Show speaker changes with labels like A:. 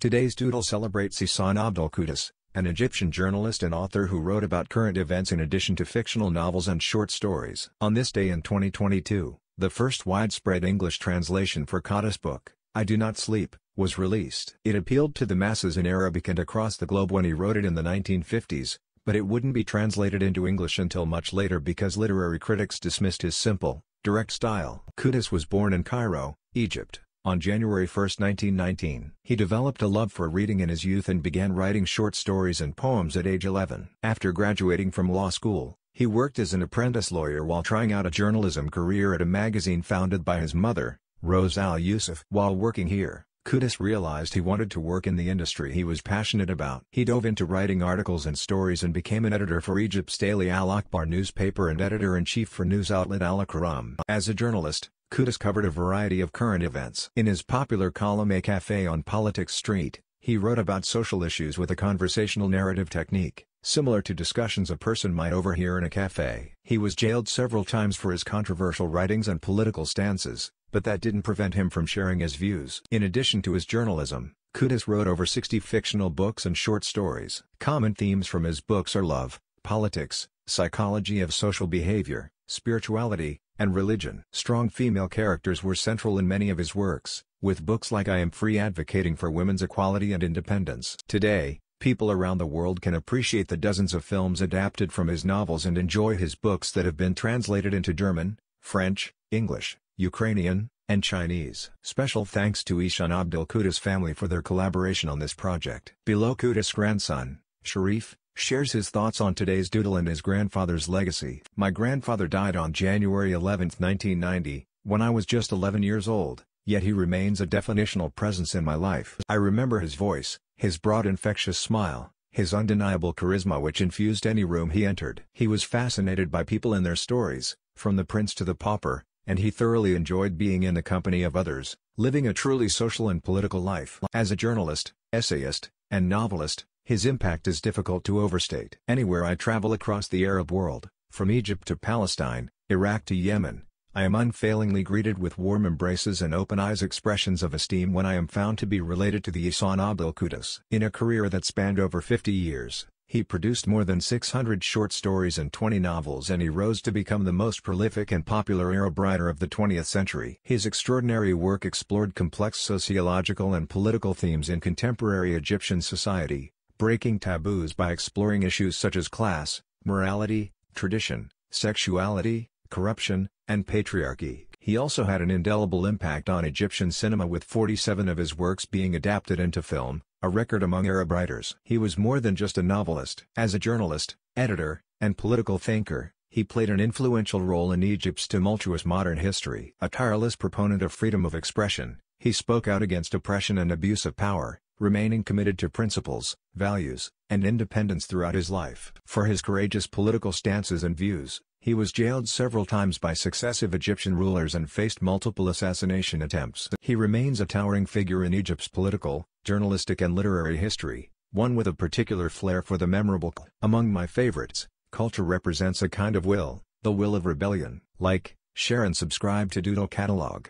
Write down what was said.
A: Today's Doodle celebrates Ihsan Abdel-Kouddous, an Egyptian journalist and author who wrote about current events in addition to fictional novels and short stories. On this day in 2022, the first widespread English translation for Kouddous' book, I Do Not Sleep, was released. It appealed to the masses in Arabic and across the globe when he wrote it in the 1950s, but it wouldn't be translated into English until much later because literary critics dismissed his simple, direct style. Kouddous was born in Cairo, Egypt, on January 1, 1919. He developed a love for reading in his youth and began writing short stories and poems at age 11. After graduating from law school, he worked as an apprentice lawyer while trying out a journalism career at a magazine founded by his mother, Rose Al-Yusuf. While working here, Kouddous realized he wanted to work in the industry he was passionate about. He dove into writing articles and stories and became an editor for Egypt's daily Al-Akhbar newspaper and editor-in-chief for news outlet Al-Akram. As a journalist, Kouddous covered a variety of current events. In his popular column A Café on Politics Street, he wrote about social issues with a conversational narrative technique, similar to discussions a person might overhear in a cafe. He was jailed several times for his controversial writings and political stances, but that didn't prevent him from sharing his views. In addition to his journalism, Kouddous wrote over 60 fictional books and short stories. Common themes from his books are love, politics, psychology of social behavior, spirituality, and religion. Strong female characters were central in many of his works, with books like I Am Free advocating for women's equality and independence. Today, people around the world can appreciate the dozens of films adapted from his novels and enjoy his books that have been translated into German, French, English, Ukrainian, and Chinese. Special thanks to Ihsan Abdel-Kouddous' family for their collaboration on this project. Below, Kouddous' grandson, Sharif, shares his thoughts on today's doodle and his grandfather's legacy. My grandfather died on January 11, 1990, when I was just 11 years old, yet he remains a definitional presence in my life. I remember his voice, his broad infectious smile, his undeniable charisma which infused any room he entered. He was fascinated by people and their stories, from the prince to the pauper, and he thoroughly enjoyed being in the company of others, living a truly social and political life. As a journalist, essayist, and novelist, his impact is difficult to overstate. Anywhere I travel across the Arab world, from Egypt to Palestine, Iraq to Yemen, I am unfailingly greeted with warm embraces and open eyes, expressions of esteem when I am found to be related to the Ihsan Abdel-Kouddous. In a career that spanned over 50 years, he produced more than 600 short stories and 20 novels, and he rose to become the most prolific and popular Arab writer of the 20th century. His extraordinary work explored complex sociological and political themes in contemporary Egyptian society, breaking taboos by exploring issues such as class, morality, tradition, sexuality, corruption, and patriarchy. He also had an indelible impact on Egyptian cinema, with 47 of his works being adapted into film, a record among Arab writers. He was more than just a novelist. As a journalist, editor, and political thinker, he played an influential role in Egypt's tumultuous modern history. A tireless proponent of freedom of expression, he spoke out against oppression and abuse of power, remaining committed to principles, values, and independence throughout his life. For his courageous political stances and views, he was jailed several times by successive Egyptian rulers and faced multiple assassination attempts. He remains a towering figure in Egypt's political, journalistic and literary history, one with a particular flair for the memorable. Among my favorites, culture represents a kind of will, the will of rebellion. Like, share and subscribe to Doodle Catalog.